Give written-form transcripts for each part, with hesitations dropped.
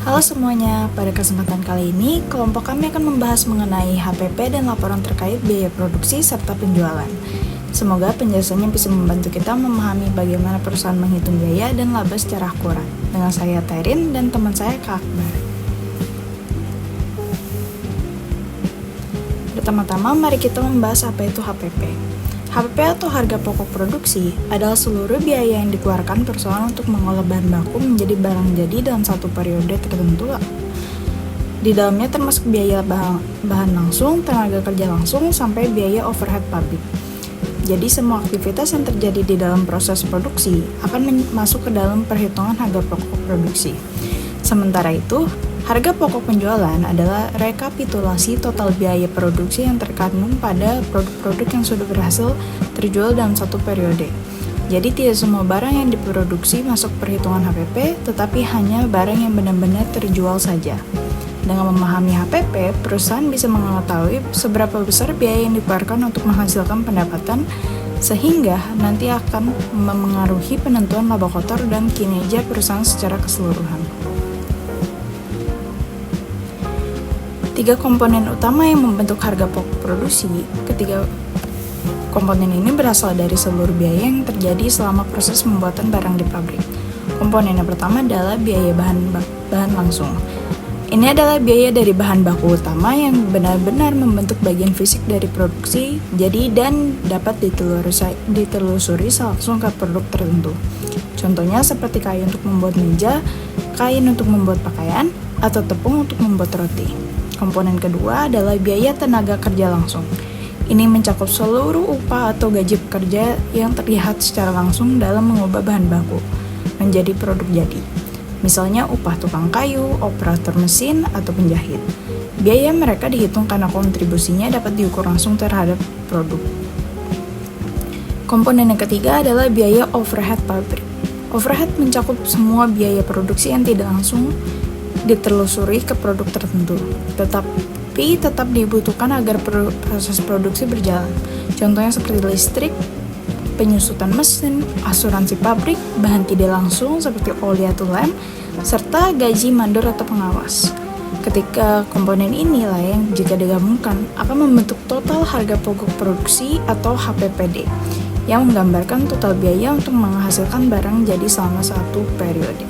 Halo semuanya, pada kesempatan kali ini, kelompok kami akan membahas mengenai HPP dan laporan terkait biaya produksi serta penjualan. Semoga penjelasannya bisa membantu kita memahami bagaimana perusahaan menghitung biaya dan laba secara akurat. Dengan saya Terin dan teman saya Kak Akbar. Pertama-tama, mari kita membahas apa itu HPP. HPP atau harga pokok produksi adalah seluruh biaya yang dikeluarkan perusahaan untuk mengolah bahan baku menjadi barang jadi dalam satu periode tertentu. Di dalamnya termasuk biaya bahan langsung, tenaga kerja langsung, sampai biaya overhead pabrik. Jadi semua aktivitas yang terjadi di dalam proses produksi akan masuk ke dalam perhitungan harga pokok produksi. Sementara itu, harga pokok penjualan adalah rekapitulasi total biaya produksi yang terkandung pada produk-produk yang sudah berhasil terjual dalam satu periode. Jadi tidak semua barang yang diproduksi masuk perhitungan HPP, tetapi hanya barang yang benar-benar terjual saja. Dengan memahami HPP, perusahaan bisa mengetahui seberapa besar biaya yang dikeluarkan untuk menghasilkan pendapatan, sehingga nanti akan memengaruhi penentuan laba kotor dan kinerja perusahaan secara keseluruhan. 3 komponen utama yang membentuk harga pokok produksi. Ketiga komponen ini berasal dari seluruh biaya yang terjadi selama proses pembuatan barang di pabrik. Komponen yang pertama adalah biaya bahan langsung. Ini adalah biaya dari bahan baku utama yang benar-benar membentuk bagian fisik dari produksi, jadi dan dapat ditelusuri langsung ke produk tertentu. Contohnya seperti kayu untuk membuat meja, kain untuk membuat pakaian, atau tepung untuk membuat roti. Komponen kedua adalah biaya tenaga kerja langsung. Ini mencakup seluruh upah atau gaji pekerja yang terlihat secara langsung dalam mengubah bahan baku menjadi produk jadi. Misalnya upah tukang kayu, operator mesin, atau penjahit. Biaya mereka dihitung karena kontribusinya dapat diukur langsung terhadap produk. Komponen yang ketiga adalah biaya overhead pabrik. Overhead mencakup semua biaya produksi yang tidak langsung ditelusuri ke produk tertentu, tetapi tetap dibutuhkan agar proses produksi berjalan. Contohnya seperti listrik, penyusutan mesin, asuransi pabrik, bahan tidak langsung seperti oli atau lem, serta gaji mandor atau pengawas. Ketika komponen inilah yang jika digabungkan akan membentuk total harga pokok produksi atau HPPD yang menggambarkan total biaya untuk menghasilkan barang jadi selama satu periode.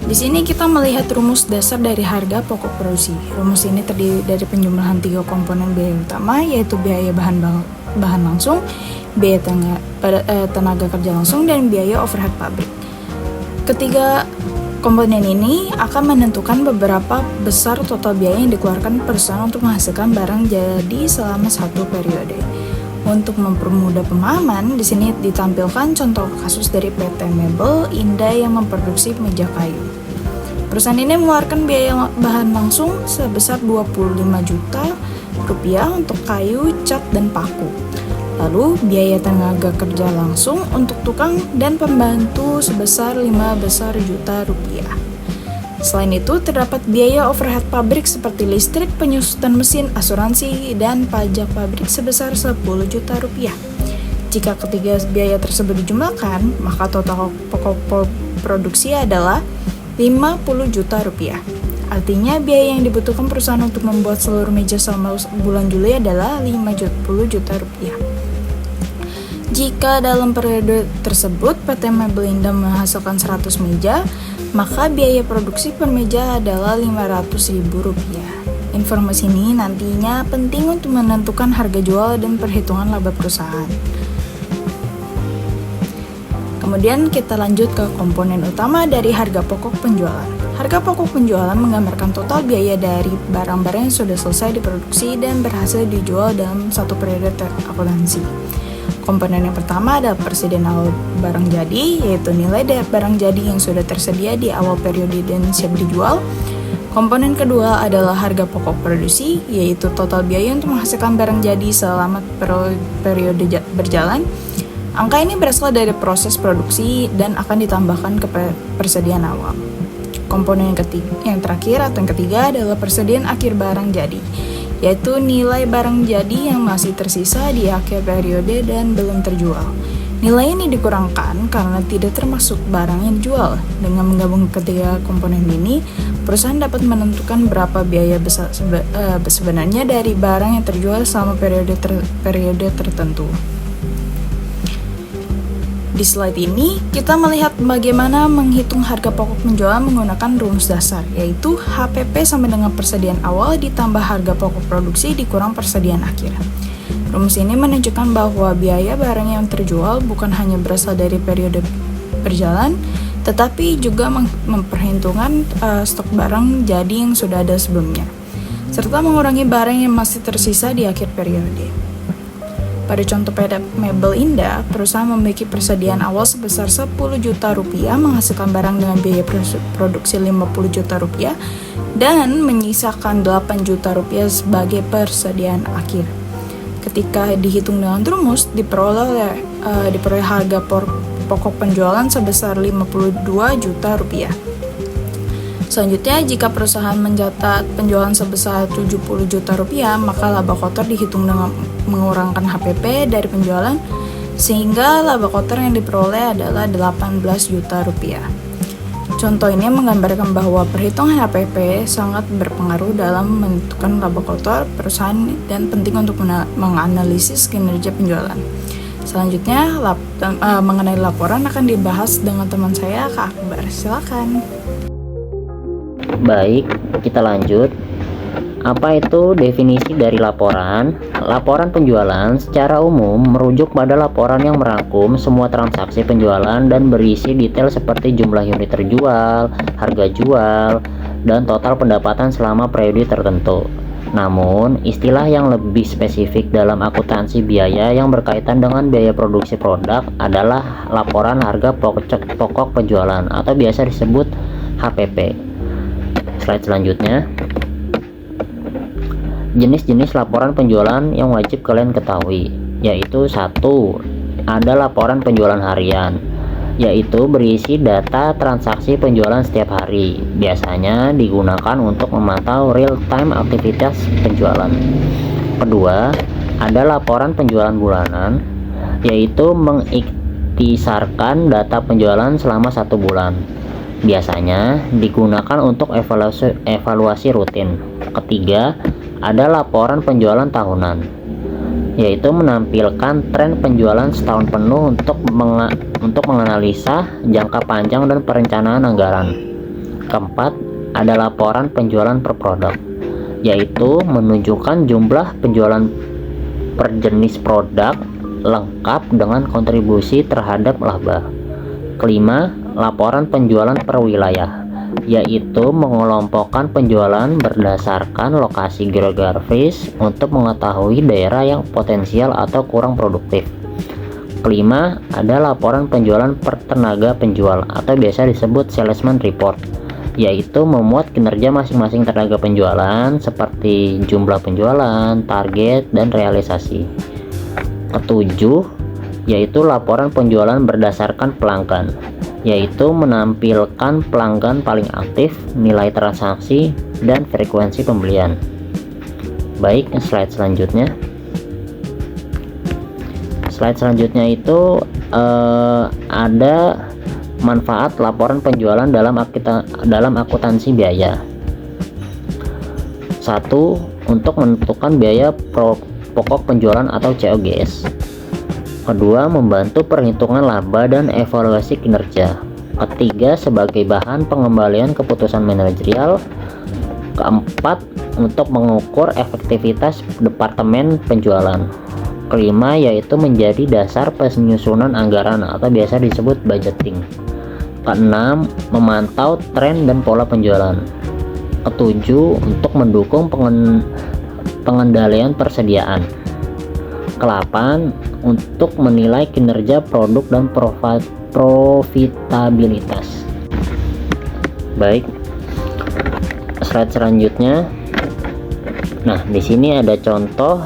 Di sini kita melihat rumus dasar dari harga pokok produksi. Rumus ini terdiri dari penjumlahan 3 komponen biaya utama, yaitu biaya bahan langsung, biaya tenaga kerja langsung, dan biaya overhead pabrik. Ketiga komponen ini akan menentukan beberapa besar total biaya yang dikeluarkan perusahaan untuk menghasilkan barang jadi selama satu periode. Untuk mempermudah pemahaman, di sini ditampilkan contoh kasus dari PT Mebel Indah yang memproduksi meja kayu. Perusahaan ini mengeluarkan biaya bahan langsung sebesar 25 juta rupiah untuk kayu, cat, dan paku. Lalu biaya tenaga kerja langsung untuk tukang dan pembantu sebesar 15 juta rupiah. Selain itu, terdapat biaya overhead pabrik seperti listrik, penyusutan mesin, asuransi, dan pajak pabrik sebesar 10 juta rupiah. Jika ketiga biaya tersebut dijumlahkan, maka total pokok produksi adalah 50 juta rupiah. Artinya biaya yang dibutuhkan perusahaan untuk membuat seluruh meja selama bulan Juli adalah 50 juta rupiah. Jika dalam periode tersebut PT Mebel Indah menghasilkan 100 meja, maka biaya produksi per meja adalah 500.000 rupiah. Informasi ini nantinya penting untuk menentukan harga jual dan perhitungan laba perusahaan. Kemudian kita lanjut ke komponen utama dari harga pokok penjualan. Harga pokok penjualan menggambarkan total biaya dari barang-barang yang sudah selesai diproduksi dan berhasil dijual dalam satu periode akuntansi. Komponen yang pertama adalah persediaan awal barang jadi, yaitu nilai dari barang jadi yang sudah tersedia di awal periode dan siap dijual. Komponen kedua adalah harga pokok produksi, yaitu total biaya untuk menghasilkan barang jadi selama periode berjalan. Angka ini berasal dari proses produksi dan akan ditambahkan ke persediaan awal. Komponen yang terakhir atau yang ketiga adalah persediaan akhir barang jadi, yaitu nilai barang jadi yang masih tersisa di akhir periode dan belum terjual. Nilai ini dikurangkan karena tidak termasuk barang yang dijual. Dengan menggabung ketiga komponen ini, perusahaan dapat menentukan berapa biaya sebenarnya dari barang yang terjual selama periode tertentu. Di slide ini, kita melihat bagaimana menghitung harga pokok penjualan menggunakan rumus dasar, yaitu HPP sama dengan persediaan awal ditambah harga pokok produksi dikurang persediaan akhir. Rumus ini menunjukkan bahwa biaya barang yang terjual bukan hanya berasal dari periode berjalan, tetapi juga memperhitungkan stok barang jadi yang sudah ada sebelumnya, serta mengurangi barang yang masih tersisa di akhir periode. Pada contoh pada Mebel Indah, perusahaan memiliki persediaan awal sebesar 10 juta rupiah, menghasilkan barang dengan biaya produksi 50 juta rupiah, dan menyisakan 8 juta rupiah sebagai persediaan akhir. Ketika dihitung dengan rumus, diperoleh harga pokok penjualan sebesar 52 juta rupiah. Selanjutnya, jika perusahaan mencatat penjualan sebesar 70 juta rupiah, maka laba kotor dihitung dengan mengurangkan HPP dari penjualan, sehingga laba kotor yang diperoleh adalah 18 juta rupiah. Contoh ini menggambarkan bahwa perhitungan HPP sangat berpengaruh dalam menentukan laba kotor perusahaan dan penting untuk menganalisis kinerja penjualan. Selanjutnya, mengenai laporan akan dibahas dengan teman saya, Kak Akbar. Silakan. Baik, kita lanjut. Apa itu definisi dari laporan? Laporan penjualan secara umum merujuk pada laporan yang merangkum semua transaksi penjualan dan berisi detail seperti jumlah unit terjual, harga jual, dan total pendapatan selama periode tertentu. Namun, istilah yang lebih spesifik dalam akuntansi biaya yang berkaitan dengan biaya produksi produk adalah laporan harga pokok penjualan atau biasa disebut HPP. Slide selanjutnya. Jenis-jenis laporan penjualan yang wajib kalian ketahui, yaitu 1. Ada laporan penjualan harian, yaitu berisi data transaksi penjualan setiap hari. Biasanya digunakan untuk memantau real-time aktivitas penjualan. Kedua, ada laporan penjualan bulanan, yaitu mengiktisarkan data penjualan selama 1 bulan. Biasanya digunakan untuk evaluasi rutin. Ketiga, ada laporan penjualan tahunan, yaitu menampilkan tren penjualan setahun penuh untuk menganalisa jangka panjang dan perencanaan anggaran. Keempat, ada laporan penjualan per produk, yaitu menunjukkan jumlah penjualan per jenis produk lengkap dengan kontribusi terhadap laba. Kelima, laporan penjualan per wilayah, yaitu mengelompokkan penjualan berdasarkan lokasi geografis untuk mengetahui daerah yang potensial atau kurang produktif. Kelima, ada laporan penjualan per tenaga penjual atau biasa disebut salesman report, yaitu memuat kinerja masing-masing tenaga penjualan seperti jumlah penjualan, target, dan realisasi. Ketujuh, yaitu laporan penjualan berdasarkan pelanggan, yaitu menampilkan pelanggan paling aktif, nilai transaksi, dan frekuensi pembelian. Baik, slide selanjutnya. Slide selanjutnya itu ada manfaat laporan penjualan dalam akuntansi biaya. 1. Untuk menentukan biaya pokok penjualan atau COGS. Kedua, membantu perhitungan laba dan evaluasi kinerja. Ketiga, sebagai bahan pengembalian keputusan manajerial. Keempat, untuk mengukur efektivitas departemen penjualan. Kelima, yaitu menjadi dasar penyusunan anggaran atau biasa disebut budgeting. Keenam, memantau tren dan pola penjualan. Ketujuh, untuk mendukung pengendalian persediaan. Ke-8, untuk menilai kinerja produk dan profitabilitas. Baik, slide selanjutnya. Nah, di sini ada contoh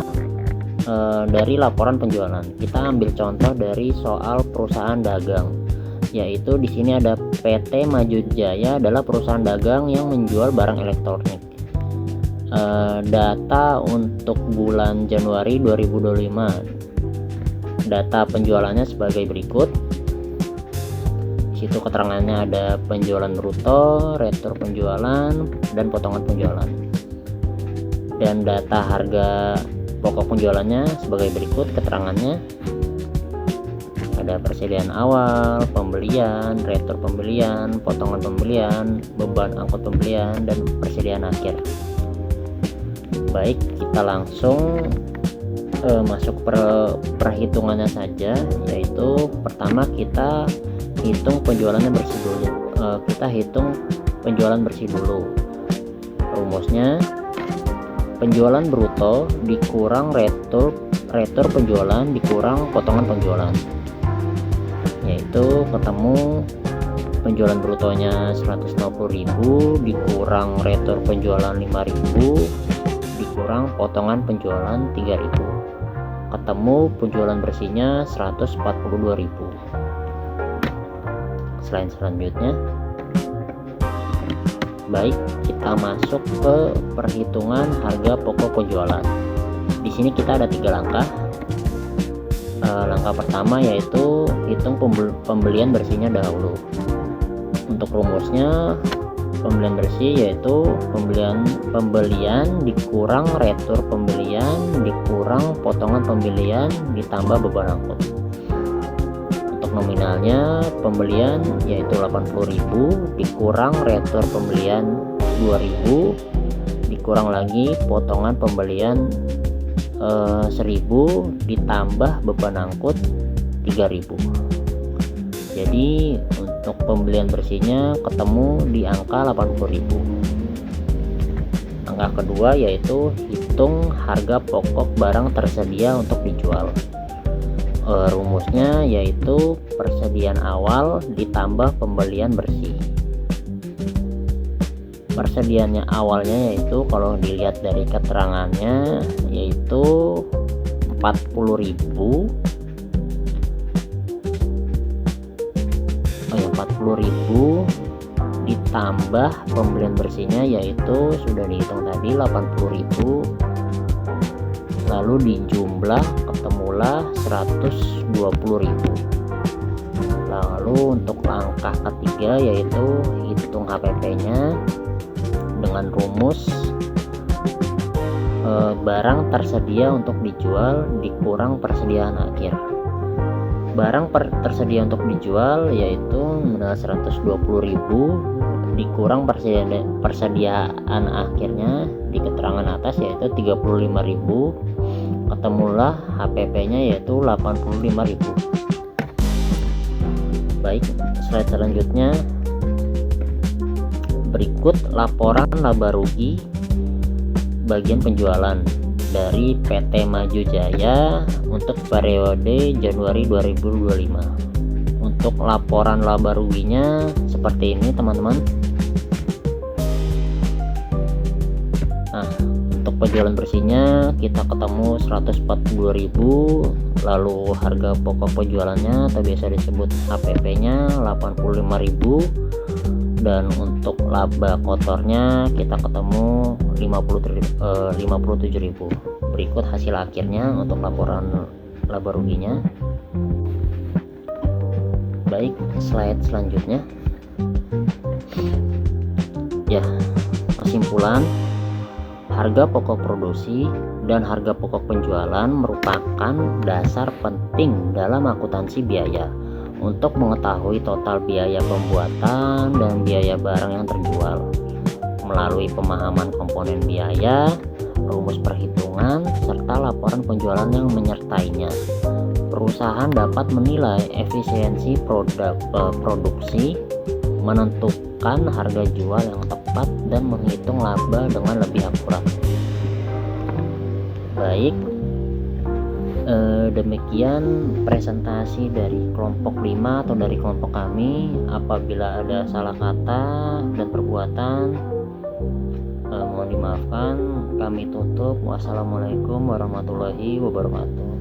dari laporan penjualan. Kita ambil contoh dari soal perusahaan dagang, yaitu di sini ada PT Maju Jaya adalah perusahaan dagang yang menjual barang elektronik. Data untuk bulan Januari 2025 data penjualannya sebagai berikut. Di situ keterangannya ada penjualan bruto, retur penjualan, dan potongan penjualan. Dan data harga pokok penjualannya sebagai berikut keterangannya. Ada persediaan awal, pembelian, retur pembelian, potongan pembelian, beban angkut pembelian, dan persediaan akhir. Baik, kita langsung masuk perhitungannya saja, yaitu pertama kita hitung penjualannya bersih dulu. Kita hitung penjualan bersih dulu. Rumusnya penjualan bruto dikurang retur penjualan dikurang potongan penjualan, yaitu ketemu penjualan brutonya 150.000 dikurang retur penjualan 5.000 dikurang potongan penjualan 3.000, ketemu penjualan bersihnya 142.000. Selanjutnya, baik, kita masuk ke perhitungan harga pokok penjualan. Di sini kita ada 3 langkah. Langkah pertama yaitu hitung pembelian bersihnya dahulu. Untuk rumusnya, pembelian bersih yaitu pembelian dikurang retur pembelian dikurang potongan pembelian ditambah beban angkut. Untuk nominalnya, pembelian yaitu 80.000 dikurang retur pembelian 2.000 dikurang lagi potongan pembelian 1.000 ditambah beban angkut 3.000. Jadi untuk pembelian bersihnya ketemu di angka 80.000. Angka kedua yaitu hitung harga pokok barang tersedia untuk dijual. Rumusnya yaitu persediaan awal ditambah pembelian bersih. Persediaannya awalnya yaitu kalau dilihat dari keterangannya yaitu 40.000 ditambah pembelian bersihnya yaitu sudah dihitung tadi 80.000, lalu dijumlah ketemulah 120.000. Lalu untuk langkah ketiga yaitu hitung HPP-nya dengan rumus barang tersedia untuk dijual dikurang persediaan akhir. Barang tersedia untuk dijual yaitu 120.000 dikurang persediaan akhirnya di keterangan atas yaitu 35.000, ketemulah HPP-nya yaitu 85.000. Baik, slide selanjutnya berikut laporan laba rugi bagian penjualan dari PT Maju Jaya untuk periode Januari 2025. Untuk laporan laba ruginya seperti ini teman-teman. Nah, untuk penjualan bersihnya kita ketemu 140.000, lalu harga pokok penjualannya atau biasa disebut HPP-nya 85.000, dan untuk laba kotornya kita ketemu 57.000. Berikut hasil akhirnya untuk laporan laba ruginya. Baik, slide selanjutnya. Ya, kesimpulan, harga pokok produksi dan harga pokok penjualan merupakan dasar penting dalam akuntansi biaya untuk mengetahui total biaya pembuatan dan biaya barang yang terjual. Melalui pemahaman komponen biaya, rumus perhitungan, serta laporan penjualan yang menyertainya, perusahaan dapat menilai efisiensi produksi, menentukan harga jual yang tepat, dan menghitung laba dengan lebih akurat. Baik, demikian presentasi dari kelompok 5 atau dari kelompok kami. Apabila ada salah kata dan perbuatan, mohon dimaafkan. Kami tutup. Wassalamualaikum warahmatullahi wabarakatuh.